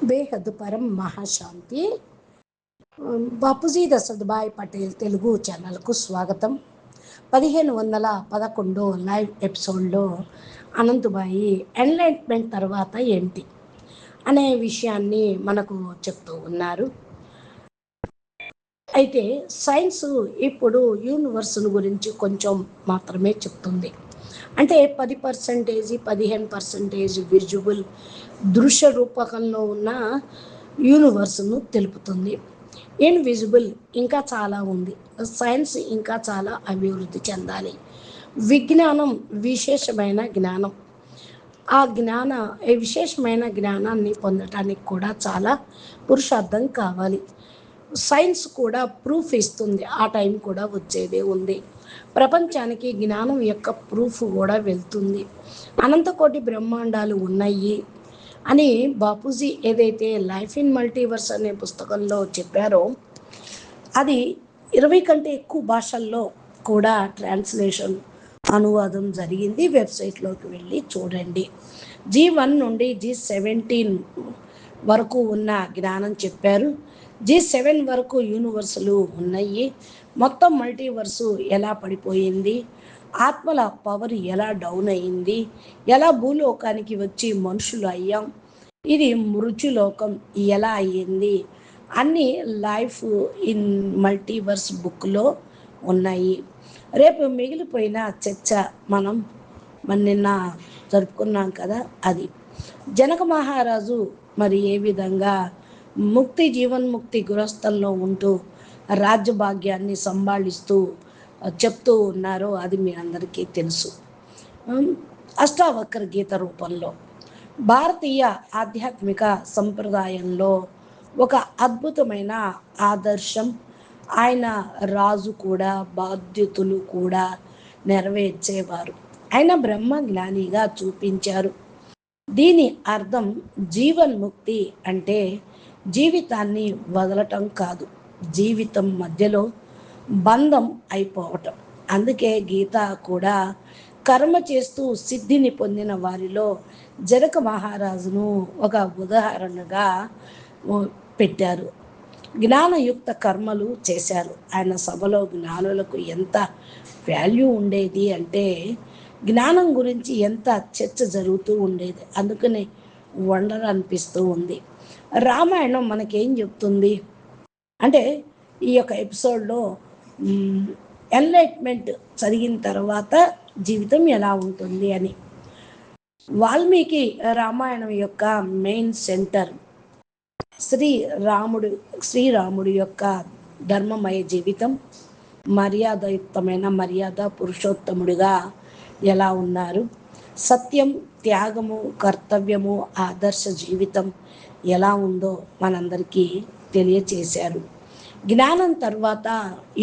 బేహద్ పరం మహాశాంతి. బాపూజీ దశరథభాయ్ పటేల్ తెలుగు ఛానల్కు స్వాగతం. 1511 లైవ్ ఎపిసోడ్లో అనంతబాయి ఎన్లైట్మెంట్ తర్వాత ఏంటి అనే విషయాన్ని మనకు చెప్తూ ఉన్నారు. అయితే సైన్స్ ఇప్పుడు యూనివర్స్ గురించి కొంచెం మాత్రమే చెప్తుంది. అంటే 10%, 15% విజువల్ దృశ్య రూపకంలో ఉన్న యూనివర్స్ను తెలుపుతుంది. ఇన్విజిబుల్ ఇంకా చాలా ఉంది. సైన్స్ ఇంకా చాలా అభివృద్ధి చెందాలి. విజ్ఞానం విశేషమైన జ్ఞానం. ఆ విశేషమైన జ్ఞానాన్ని పొందటానికి కూడా చాలా పురుషార్థం కావాలి. సైన్స్ కూడా ప్రూఫ్ ఇస్తుంది. ఆ టైం కూడా వచ్చేదే ఉంది. ప్రపంచానికి జ్ఞానం యొక్క ప్రూఫ్ కూడా వెళ్తుంది. అనంతకోటి బ్రహ్మాండాలు ఉన్నాయి అని బాపూజీ ఏదైతే లైఫ్ ఇన్ మల్టీవర్స్ అనే పుస్తకంలో చెప్పారో అది 20 కంటే ఎక్కువ భాషల్లో కూడా ట్రాన్స్లేషన్ అనువాదం జరిగింది. వెబ్సైట్లోకి వెళ్ళి చూడండి. G1 నుండి G17 వరకు ఉన్న జ్ఞానం చెప్పారు. G7 వరకు యూనివర్సులు ఉన్నాయి. మొత్తం మల్టీవర్సు ఎలా పడిపోయింది, ఆత్మల పవర్ ఎలా డౌన్ అయింది, ఎలా భూలోకానికి వచ్చి మనుషులు అయ్యాం, ఇది మృత్యులోకం ఎలా అయ్యింది అన్నీ లైఫ్ ఇన్ మల్టీవర్స్ బుక్లో ఉన్నాయి. రేపు మిగిలిపోయిన చర్చ మనం నిన్న జరుపుకున్నాం కదా, అది జనక మహారాజు మరి ఏ విధంగా ముక్తి జీవన్ముక్తి గృహస్థంలో ఉంటూ రాజ్యభాగ్యాన్ని సంభాళిస్తూ చెప్తూ ఉన్నారో అది మీ అందరికీ తెలుసు. అష్టావక్ర గీత రూపంలో భారతీయ ఆధ్యాత్మిక సంప్రదాయంలో ఒక అద్భుతమైన ఆదర్శం. ఆయన రాజు కూడా బాధ్యతలు కూడా నెరవేర్చేవారు. ఆయన బ్రహ్మ జ్ఞానిగా చూపించారు. దీని అర్థం జీవన్ముక్తి అంటే జీవితాన్ని వదలటం కాదు, జీవితం మధ్యలో బంధం అయిపోవటం. అందుకే గీత కూడా కర్మ చేస్తూ సిద్ధిని పొందిన వారిలో జనక మహారాజును ఒక ఉదాహరణగా పెట్టారు. జ్ఞానయుక్త కర్మలు చేశారు. ఆయన సభలో జ్ఞానులకు ఎంత వాల్యూ ఉండేది అంటే జ్ఞానం గురించి ఎంత చర్చ జరుగుతూ ఉండేది. అందుకనే వండర్ అనిపిస్తూ ఉంది. రామాయణం మనకేం చెప్తుంది అంటే ఈ యొక్క ఎపిసోడ్లో ఎన్లైట్మెంట్ జరిగిన తర్వాత జీవితం ఎలా ఉంటుంది అని. వాల్మీకి రామాయణం యొక్క మెయిన్ సెంటర్ శ్రీరాముడి యొక్క ధర్మమయ జీవితం, మర్యాదయుక్తమైన మర్యాద పురుషోత్తముడిగా ఎలా ఉన్నారు, సత్యం, త్యాగము, కర్తవ్యము, ఆదర్శ జీవితం ఎలా ఉందో మనందరికీ తెలియచేశారు. జ్ఞానం తర్వాత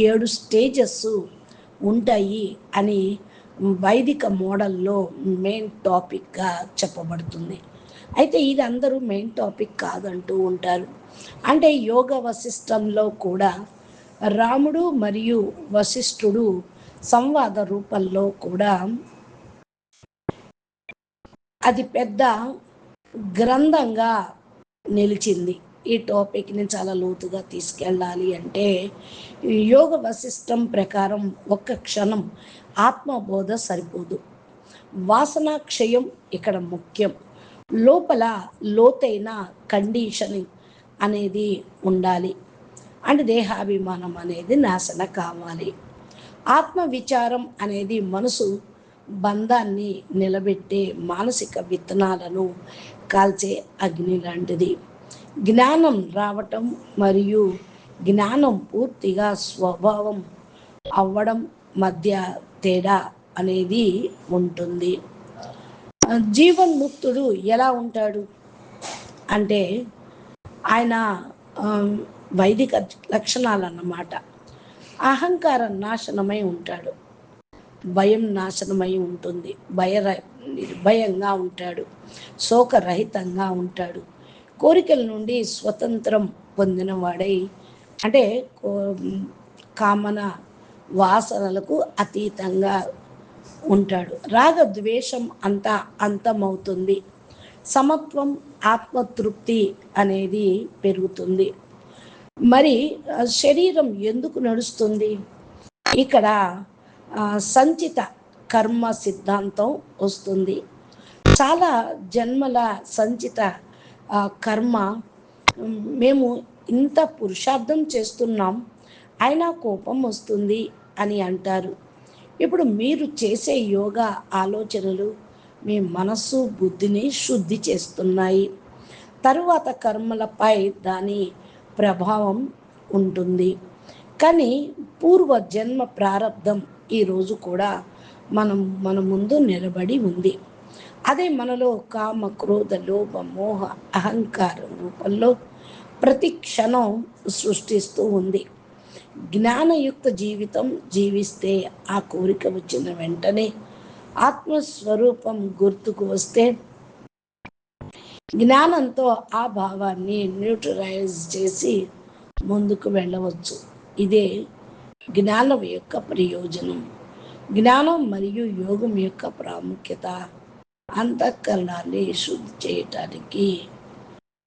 7 స్టేజెస్ ఉంటాయి అని వైదిక మోడల్లో మెయిన్ టాపిక్గా చెప్పబడుతుంది. అయితే ఇది అందరూ మెయిన్ టాపిక్ కాదంటూ ఉంటారు. అంటే యోగ వశిష్టంలో కూడా రాముడు మరియు వశిష్ఠుడు సంవాద రూపంలో కూడా అది పెద్ద గ్రంథంగా నిలిచింది. ఈ టాపిక్ని చాలా లోతుగా తీసుకెళ్ళాలి అంటే యోగ వశిష్టం ప్రకారం ఒక్క క్షణం ఆత్మబోధ సరిపోదు. వాసన క్షయం ఇక్కడ ముఖ్యం. లోపల లోతైన కండిషనింగ్ అనేది ఉండాలి. అంటే దేహాభిమానం అనేది నాశన కావాలి. ఆత్మ విచారం అనేది మనసు బంధాన్ని నిలబెట్టే మానసిక విత్తనాలను కాల్చే అగ్ని లాంటిది. జ్ఞానం రావటం మరియు జ్ఞానం పూర్తిగా స్వభావం అవ్వడం మధ్య తేడా అనేది ఉంటుంది. జీవన్ముక్తుడు ఎలా ఉంటాడు అంటే ఆయన వైదిక లక్షణాలు అన్నమాట. అహంకారం నాశనమై ఉంటాడు, భయం నాశనమై ఉంటుంది, నిర్భయంగా ఉంటాడు, శోకరహితంగా ఉంటాడు, కోరికల నుండి స్వతంత్రం పొందినవాడై అంటే కామన వాసనలకు అతీతంగా ఉంటాడు. రాగద్వేషం అంతా అంతమవుతుంది. సమత్వం ఆత్మతృప్తి అనేది పెరుగుతుంది. మరి శరీరం ఎందుకు నడుస్తుంది? ఇక్కడ సంచిత కర్మ సిద్ధాంతం వస్తుంది. చాలా జన్మల సంచిత కర్మ, మేము ఇంత పురుషార్థం చేస్తున్నాం అయినా కోపం వస్తుంది అని అంటారు. ఇప్పుడు మీరు చేసే యోగా ఆలోచనలు మీ మనస్సు బుద్ధిని శుద్ధి చేస్తున్నాయి. తరువాత కర్మలపై దాని ప్రభావం ఉంటుంది. కానీ పూర్వ జన్మ ప్రారంధం ఈరోజు కూడా మన ముందు నిలబడి ఉంది. అదే మనలో కామ క్రోధ లోభ మోహ అహంకారం రూపంలో ప్రతి క్షణం సృష్టిస్తూ ఉంది. జ్ఞానయుక్త జీవితం జీవిస్తే ఆ కోరిక వచ్చిన వెంటనే ఆత్మస్వరూపం గుర్తుకు వస్తే జ్ఞానంతో ఆ భావాన్ని న్యూట్రలైజ్ చేసి ముందుకు వెళ్ళవచ్చు. ఇదే జ్ఞానం యొక్క ప్రయోజనం. జ్ఞానం మరియు యోగం యొక్క ప్రాముఖ్యత అంతఃకరణాన్ని శుద్ధి చేయటానికి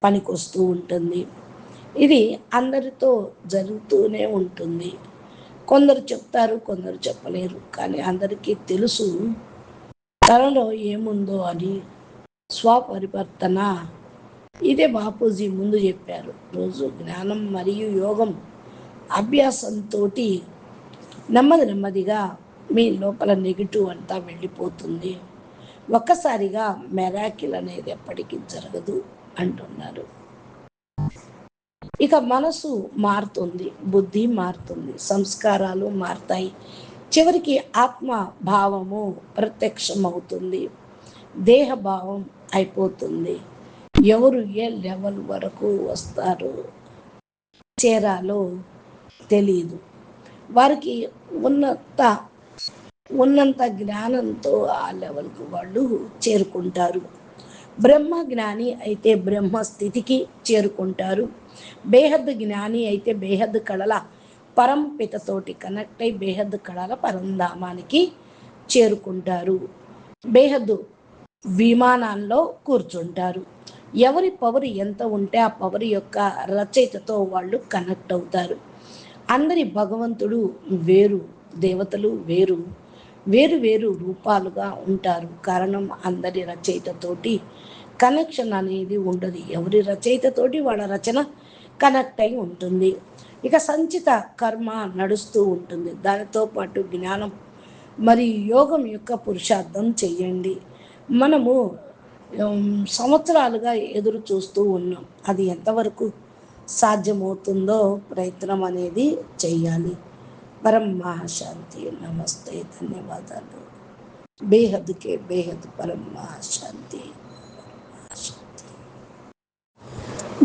పనికొస్తూ ఉంటుంది. ఇది అందరితో జరుగుతూనే ఉంటుంది. కొందరు చెప్తారు, కొందరు చెప్పలేరు. కానీ అందరికీ తెలుసు తనలో ఏముందో అని. స్వపరివర్తన ఇదే బాపూజీ ముందు చెప్పారు. రోజు జ్ఞానం మరియు యోగం అభ్యాసంతో నెమ్మదిగా మీ లోపల నెగిటివ్ అంతా వెళ్ళిపోతుంది. ఒక్కసారిగా మెరాకిల్ అనేది ఎప్పటికీ జరగదు అంటున్నారు. ఇక మనసు మారుతుంది, బుద్ధి మారుతుంది, సంస్కారాలు మారుతాయి. చివరికి ఆత్మ భావము ప్రత్యక్షమవుతుంది, దేహభావం అయిపోతుంది. ఎవరు ఏ లెవెల్ వరకు వస్తారో చేరాలో తెలియదు. వారికి ఉన్నంత జ్ఞానంతో ఆ లెవెల్కు వాళ్ళు చేరుకుంటారు. బ్రహ్మ జ్ఞాని అయితే బ్రహ్మ స్థితికి చేరుకుంటారు. బేహద్ జ్ఞాని అయితే బేహద్ కళల పరంపితతోటి కనెక్ట్ అయి బేహద్ కళల పరంధామానికి చేరుకుంటారు. బేహద్ విమానాల్లో కూర్చుంటారు. ఎవరి పవర్ ఎంత ఉంటే ఆ పవర్ యొక్క రచయితతో వాళ్ళు కనెక్ట్ అవుతారు. అందరి భగవంతుడు వేరు, దేవతలు వేరు, వేరు వేరు రూపాలుగా ఉంటారు. కారణం అందరి రచయితతోటి కనెక్షన్ అనేది ఉండదు. ఎవరి రచయితతోటి వాళ్ళ రచన కనెక్ట్ అయి ఉంటుంది. ఇక సంచిత కర్మ నడుస్తూ ఉంటుంది. దానితో పాటు జ్ఞానం మరియు యోగం యొక్క పురుషార్థం చెయ్యండి. మనము సంవత్సరాలుగా ఎదురు చూస్తూ ఉన్నాం. అది ఎంతవరకు సాధ్యమవుతుందో ప్రయత్నం అనేది చెయ్యాలి. పరం మహాశాంతి. నమస్తే, ధన్యవాదాలు. బేహద్కే బేహద్ పరం మహాశాంతి.